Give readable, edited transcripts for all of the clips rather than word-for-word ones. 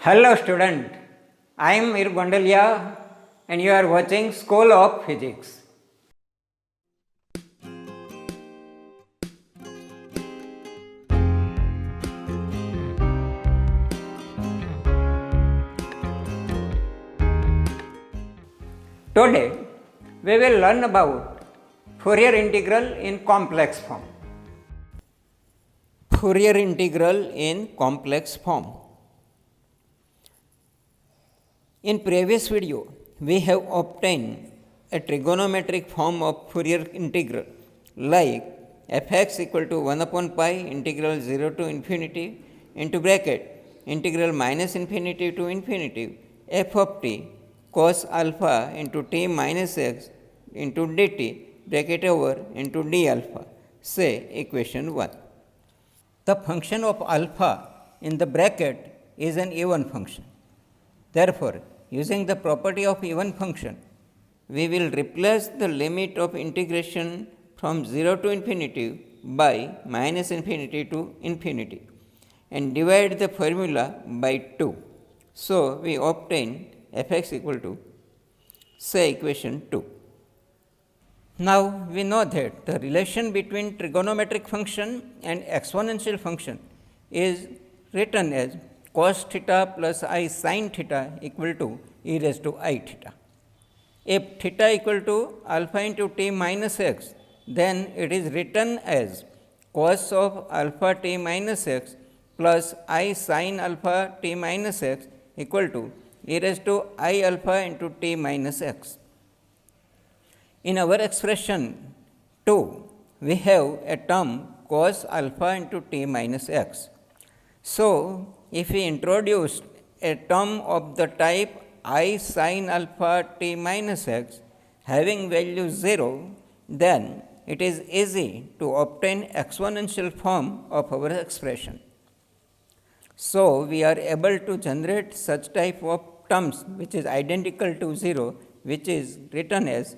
Hello student, I am Mayur Gondalia and you are watching School of Physics. Today we will learn about Fourier integral in complex form. Fourier integral in complex form. In previous video, we have obtained a trigonometric form of Fourier integral like fx equal to 1 upon pi integral 0 to infinity into bracket integral minus infinity to infinity f of t cos alpha into t minus x into dt bracket over into d alpha, say equation 1. The function of alpha in the bracket is an even function. Therefore, using the property of even function, we will replace the limit of integration from 0 to infinity by minus infinity to infinity and divide the formula by 2. So, we obtain fx equal to, say, equation 2. Now, we know that the relation between trigonometric function and exponential function is written as cos theta plus I sin theta equal to e raised to I theta. If theta equal to alpha into t minus x, then it is written as cos of alpha t minus x plus I sin alpha t minus x equal to e raised to I alpha into t minus x. In our expression 2, we have a term cos alpha into t minus x. So, if we introduce a term of the type I sin alpha t minus x having value 0, then it is easy to obtain exponential form of our expression. So, we are able to generate such type of terms which is identical to 0, which is written as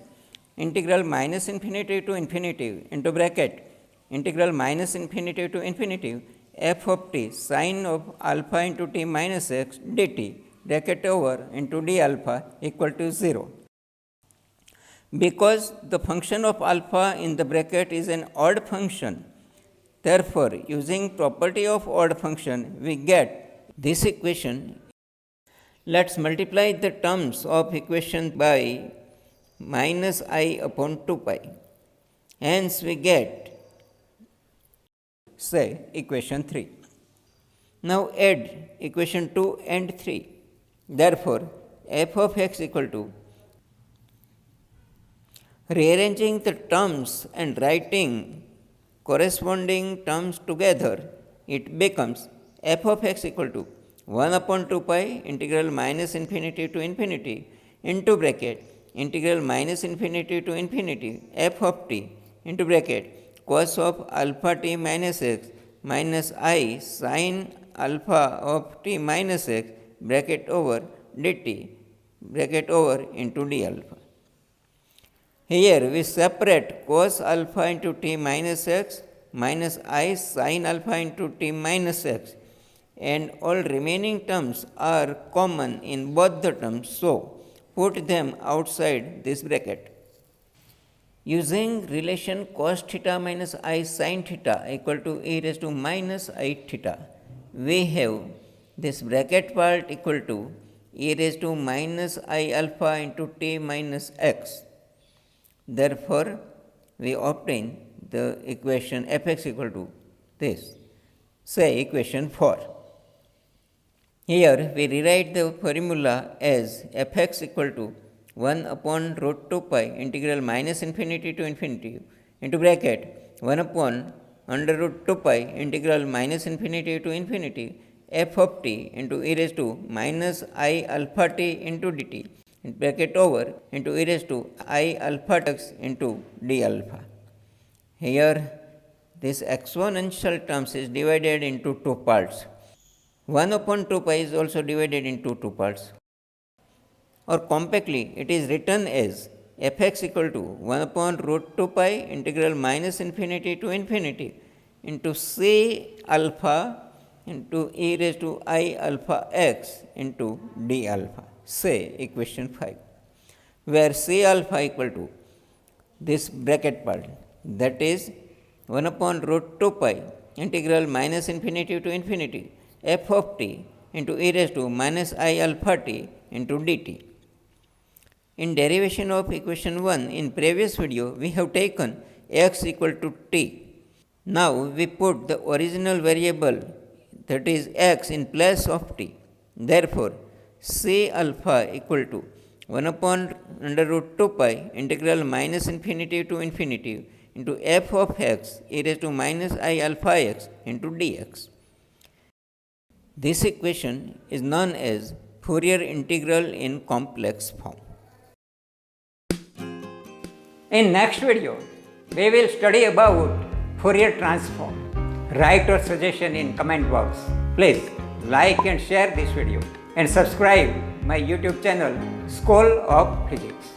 integral minus infinity to infinity into bracket integral minus infinity to infinity f of t sin of alpha into t minus x dt bracket over into d alpha equal to 0. Because the function of alpha in the bracket is an odd function, therefore, using property of odd function, we get this equation. Let's multiply the terms of equation by minus I upon 2 pi. Hence, we get, say, equation 3. Now, add equation 2 and 3. Therefore, f of x equal to, rearranging the terms and writing corresponding terms together, it becomes f of x equal to 1 upon 2 pi integral minus infinity to infinity into bracket integral minus infinity to infinity f of t into bracket cos of alpha t minus x minus I sin alpha of t minus x bracket over dt bracket over into d alpha. Here we separate cos alpha into t minus x minus I sin alpha into t minus x, and all remaining terms are common in both the terms. So, put them outside this bracket. Using relation cos theta minus I sin theta equal to e raised to minus I theta, we have this bracket part equal to e raised to minus I alpha into t minus x. Therefore, we obtain the equation fx equal to this, say equation 4. Here we rewrite the formula as fx equal to 1 upon root 2 pi integral minus infinity to infinity into bracket 1 upon under root 2 pi integral minus infinity to infinity f of t into e raised to minus I alpha t into dt in bracket over into e raised to I alpha x into d alpha. Here this exponential terms is divided into two parts. 1 upon 2 pi is also divided into two parts, or compactly it is written as fx equal to 1 upon root 2 pi integral minus infinity to infinity into c alpha into e raised to I alpha x into d alpha, say equation 5, where c alpha equal to this bracket part, that is 1 upon root 2 pi integral minus infinity to infinity f of t into e raised to minus I alpha t into dt. In derivation of equation 1 in previous video, we have taken x equal to t. Now we put the original variable, that is x, in place of t. Therefore, c alpha equal to 1 upon under root 2 pi integral minus infinity to infinity into f of x e raised to minus I alpha x into dx. This equation is known as Fourier integral in complex form. In next video, we will study about Fourier transform. Write your suggestion in comment box. Please like and share this video and subscribe my YouTube channel School of Physics.